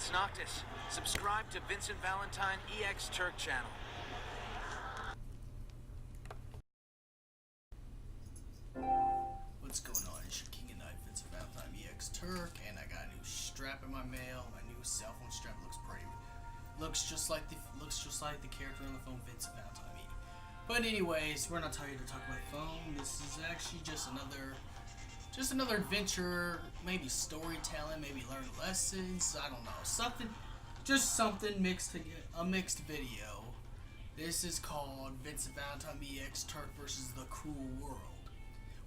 It's Noctis. Subscribe to Vincent Valentine EX Turk channel. What's going on? It's your King of Night, Vincent Valentine EX Turk, and I got a new strap in my mail. My new cell phone strap looks just like the character on the phone, Vincent Valentine. But anyways, we're not here to talk about phone. This is actually just another adventure, maybe storytelling, maybe learn lessons. I don't know, something mixed together, a mixed video. This is called Vincent Valentine EX Turk versus the Cruel World,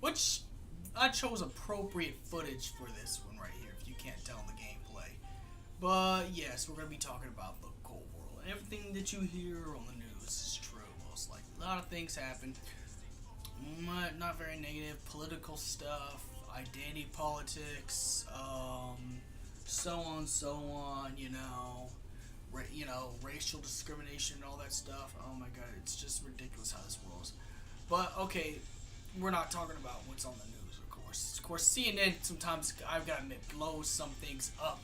which I chose appropriate footage for this one right here. If you can't tell in the gameplay, but yes, we're gonna be talking about the Cruel World. Everything that you hear on the news is true. Most likely, a lot of things happen. Not very negative. Political stuff, identity politics, so on. Racial discrimination and all that stuff. Oh my god, it's just ridiculous how this world is. But okay, we're not talking about what's on the news, of course. Of course, CNN sometimes, I've got to admit, blows some things up,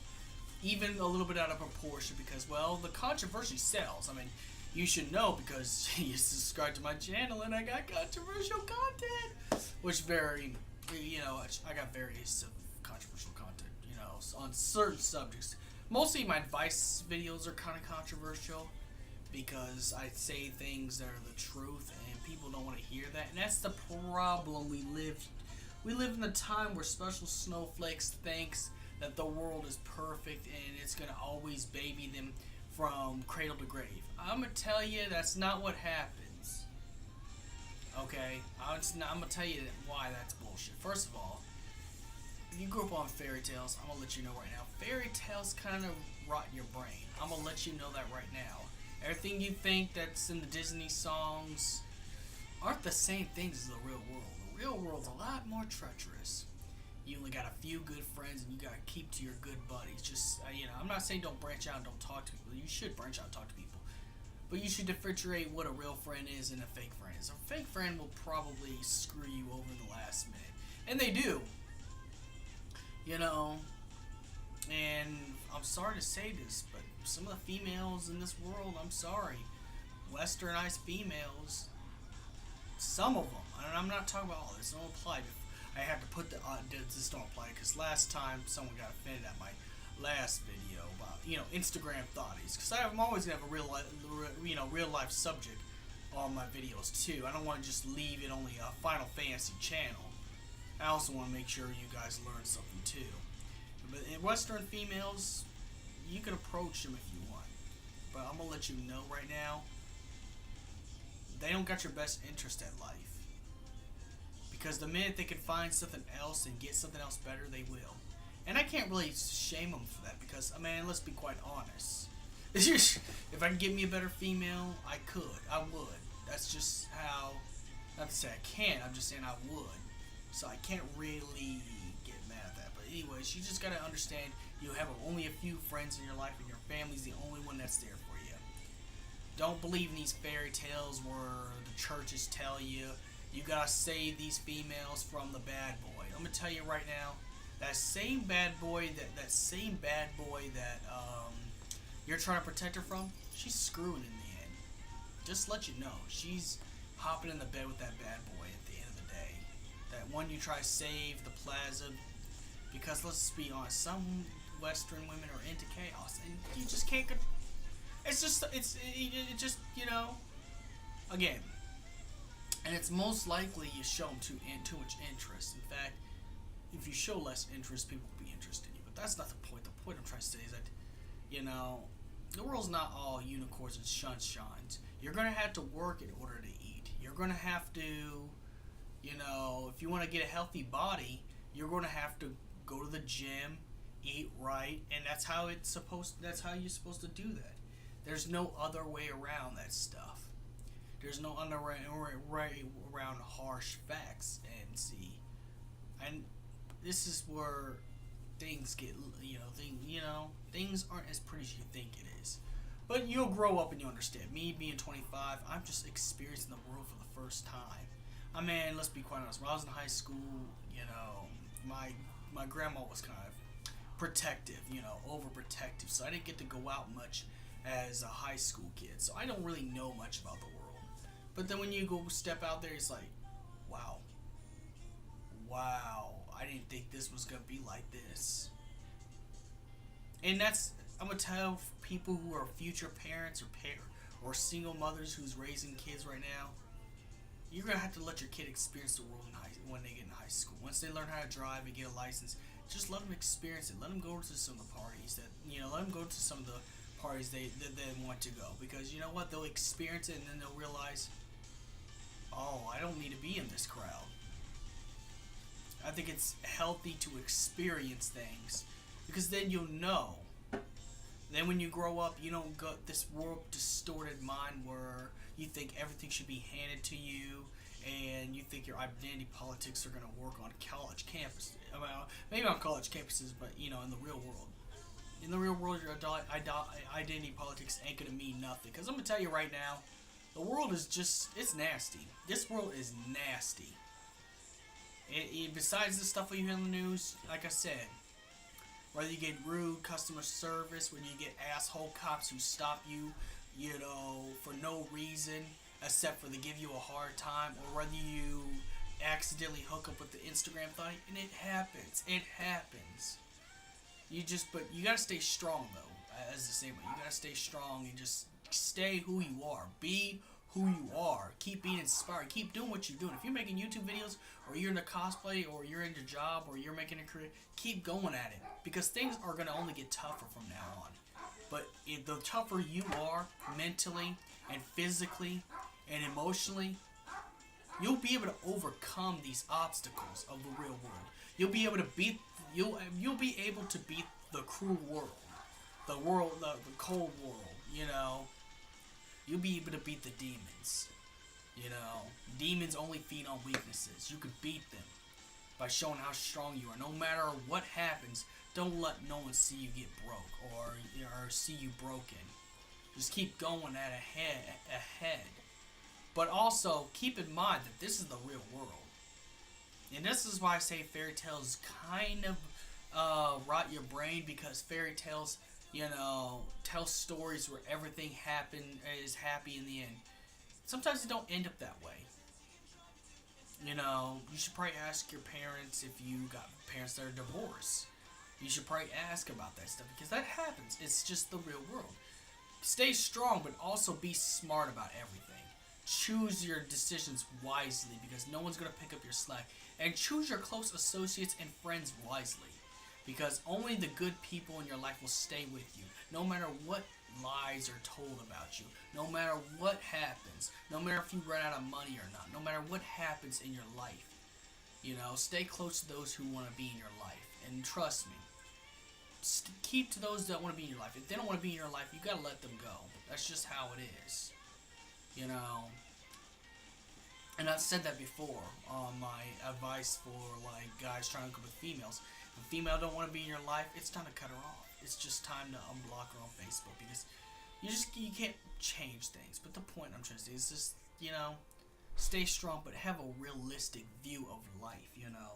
even a little bit out of proportion, because, well, the controversy sells. I mean, you should know because you subscribe to my channel and I got controversial content, which I got various controversial content, on certain subjects. Mostly my advice videos are kind of controversial because I say things that are the truth and people don't want to hear that, and that's the problem. We live in a time where Special Snowflakes thinks that the world is perfect and it's gonna always baby them from cradle to grave. I'm gonna tell you that's not what happens. Okay, I'm gonna tell you why that's bullshit. First of all, if you grew up on fairy tales, I'm gonna let you know right now. Fairy tales kind of rot your brain. I'm gonna let you know that right now. Everything you think that's in the Disney songs aren't the same things as the real world. The real world's a lot more treacherous. You only got a few good friends, and you gotta keep to your good buddies. Just I'm not saying don't branch out and don't talk to people. You should branch out and talk to people, but you should differentiate what a real friend is and a fake friend is. A fake friend will probably screw you over the last minute, and they do. And I'm sorry to say this, but some of the females in this world, I'm sorry, westernized females, some of them, and I'm not talking about all this, don't apply. I have to put this don't apply, because last time someone got offended at my last video about, Instagram thoughties, because I'm always going to have a real life subject on my videos too. I don't want to just leave it only a Final Fantasy channel. I also want to make sure you guys learn something too. But in Western females, you can approach them if you want. But I'm going to let you know right now, they don't got your best interest at life. Because the minute they can find something else and get something else better, they will. And I can't really shame them for that because, let's be quite honest. If I can get me a better female, I would. That's just how, not to say I can, I'm just saying I would. So I can't really get mad at that. But anyways, you just gotta understand you have only a few friends in your life and your family's the only one that's there for you. Don't believe in these fairy tales where the churches tell you gotta save these females from the bad boy. I'm gonna tell you right now, that same bad boy that you're trying to protect her from, she's screwing in the end. Just to let you know, she's hopping in the bed with that bad boy at the end of the day. That one you try to save, the plaza, because let's be honest, some Western women are into chaos, and you just can't. It's just again. And it's most likely you show them too much interest. In fact, if you show less interest, people will be interested in you. But that's not the point. The point I'm trying to say is that, the world's not all unicorns and sunshines. You're going to have to work in order to eat. You're going to have to, if you want to get a healthy body, you're going to have to go to the gym, eat right, and that's how you're supposed to do that. There's no other way around that stuff. There's no other way around harsh facts, and this is where things get, things aren't as pretty as you think it is. But you'll grow up and you'll understand. Me being 25, I'm just experiencing the world for the first time. Let's be quite honest. When I was in high school, my grandma was kind of protective, overprotective. So I didn't get to go out much as a high school kid. So I don't really know much about the world. But then when you go step out there, it's like, wow. Wow, I didn't think this was going to be like this. And I'm going to tell people who are future parents or single mothers who's raising kids right now, you're going to have to let your kid experience the world when they get in high school. Once they learn how to drive and get a license, just let them experience it. Let them go to some of the parties let them go to some of the parties that they want to go. Because you know what? They'll experience it and then they'll realize, oh, I don't need to be in this crowd. I think it's healthy to experience things because then you'll know. Then when you grow up, you don't got this warped, distorted mind where you think everything should be handed to you and you think your identity politics are going to work on college campuses. Well, maybe on college campuses, but in the real world. In the real world, your identity politics ain't going to mean nothing. Because I'm going to tell you right now, the world is it's nasty. This world is nasty. Besides the stuff we hear in the news, like I said, whether you get rude customer service, when you get asshole cops who stop you, for no reason except for to give you a hard time, or whether you accidentally hook up with the Instagram thing, and it happens. It happens. But you gotta stay strong though, as the same way. You gotta stay strong and just stay who you are. Be who you are. Keep being inspired. Keep doing what you're doing. If you're making YouTube videos, or you're into cosplay, or you're into job, or you're making a career, keep going at it. Because things are going to only get tougher from now on. But the tougher you are mentally, and physically, and emotionally, you'll be able to overcome these obstacles of the real world. You'll be able to beat the cruel world. The cold world, You'll be able to beat the demons. Demons only feed on weaknesses. You can beat them by showing how strong you are. No matter what happens, don't let no one see you get broke or see you broken. Just keep going ahead. But also, keep in mind that this is the real world. And this is why I say fairy tales kind of rot your brain, because fairy tales tell stories where everything is happy in the end. Sometimes it don't end up that way. You should probably ask your parents if you got parents that are divorced. You should probably ask about that stuff because that happens. It's just the real world. Stay strong, but also be smart about everything. Choose your decisions wisely because no one's going to pick up your slack. And choose your close associates and friends wisely. Because only the good people in your life will stay with you. No matter what lies are told about you. No matter what happens. No matter if you run out of money or not. No matter what happens in your life. Stay close to those who want to be in your life. And trust me. Keep to those that want to be in your life. If they don't want to be in your life, you got to let them go. That's just how it is. And I've said that before on my advice for guys trying to hook up with females. If a female don't want to be in your life, it's time to cut her off. It's just time to unblock her on Facebook because you can't change things. But the point I'm trying to say is just stay strong, but have a realistic view of life.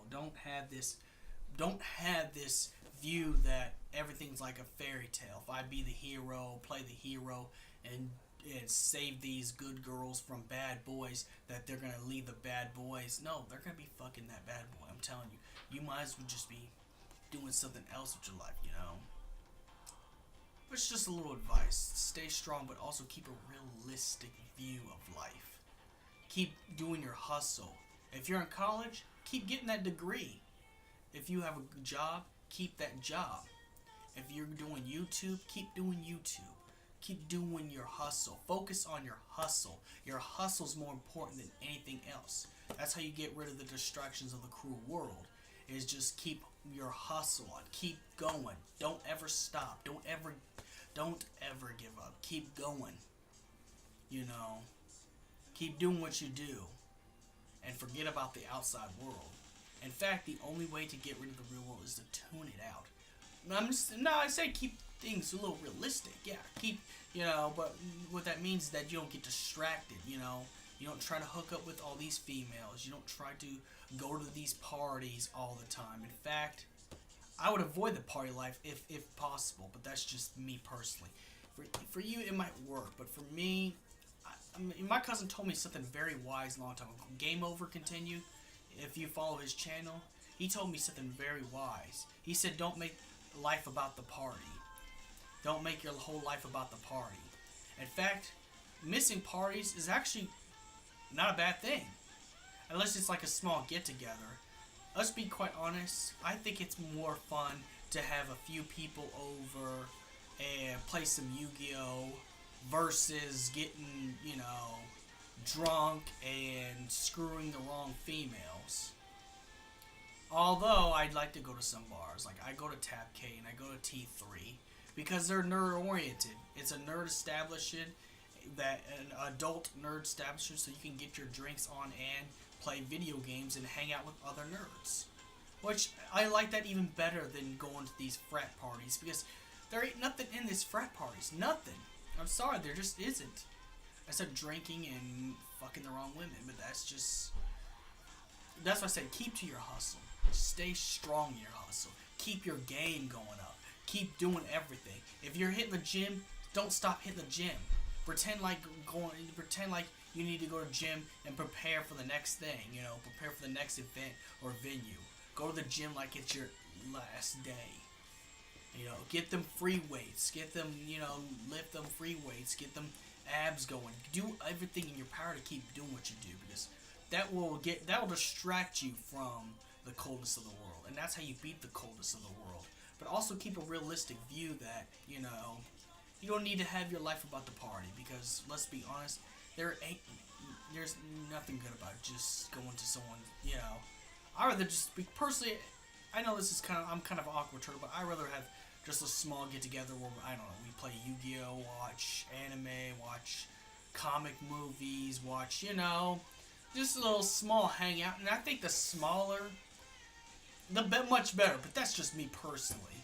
Don't have this view that everything's like a fairy tale. If I be the hero, play the hero, and save these good girls from bad boys, that they're gonna leave the bad boys. No, they're gonna be fucking that bad boy. I'm telling you. You might as well just be doing something else with your life, But it's just a little advice. Stay strong, but also keep a realistic view of life. Keep doing your hustle. If you're in college, keep getting that degree. If you have a job, keep that job. If you're doing YouTube, keep doing YouTube. Keep doing your hustle. Focus on your hustle. Your hustle's more important than anything else. That's how you get rid of the distractions of the cruel world. Is just keep your hustle on. Keep going. Don't ever stop. Don't ever give up. Keep going. Keep doing what you do. And forget about the outside world. In fact, the only way to get rid of the real world is to tune it out. I say keep things a little realistic. Yeah, keep, but what that means is that you don't get distracted, You don't try to hook up with all these females. You don't try to go to these parties all the time. In fact, I would avoid the party life if possible, but that's just me personally. For you, it might work, but for me, I mean, my cousin told me something very wise a long time ago. Game Over Continue, if you follow his channel, he told me something very wise. He said, don't make life about the party. Don't make your whole life about the party. In fact, missing parties is actually not a bad thing. Unless it's like a small get-together. Let's be quite honest, I think it's more fun to have a few people over and play some Yu-Gi-Oh! Versus getting, drunk and screwing the wrong females. Although, I'd like to go to some bars. Like, I go to Tap K and I go to T3 because they're nerd-oriented. It's a nerd establishment, an adult nerd establishment, so you can get your drinks on and play video games and hang out with other nerds. Which, I like that even better than going to these frat parties because there ain't nothing in these frat parties. Nothing. I'm sorry, there just isn't. Except drinking and fucking the wrong women, but that's why I say keep to your hustle. Stay strong in your hustle. Keep your game going up. Keep doing everything. If you're hitting the gym, don't stop hitting the gym. Pretend like you need to go to the gym and prepare for the next thing, prepare for the next event or venue. Go to the gym like it's your last day. Get them free weights. Get them, lift them free weights. Get them abs going. Do everything in your power to keep doing what you do because that will distract you from the coldness of the world, and that's how you beat the coldness of the world. But also keep a realistic view that you don't need to have your life about the party because let's be honest, there's nothing good about just going to someone. I'd rather just be personally. I know this is I'm kind of awkward, but I'd rather have just a small get together where we play Yu-Gi-Oh, watch anime, watch comic movies, watch just a little small hangout. And I think the smaller, much better. But that's just me personally.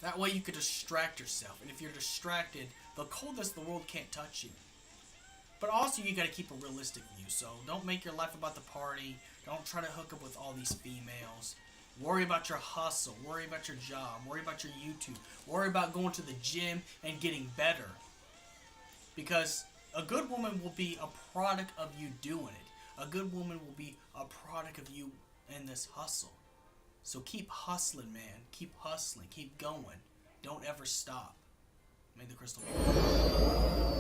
That way you could distract yourself, and if you're distracted, the coldness of the world can't touch you. But also, you gotta keep a realistic view, so don't make your life about the party. Don't try to hook up with all these females. Worry about your hustle. Worry about your job. Worry about your YouTube. Worry about going to the gym and getting better. Because a good woman will be a product of you doing it. A good woman will be a product of you in this hustle. So keep hustling, man. Keep hustling. Keep going. Don't ever stop. May the crystal be.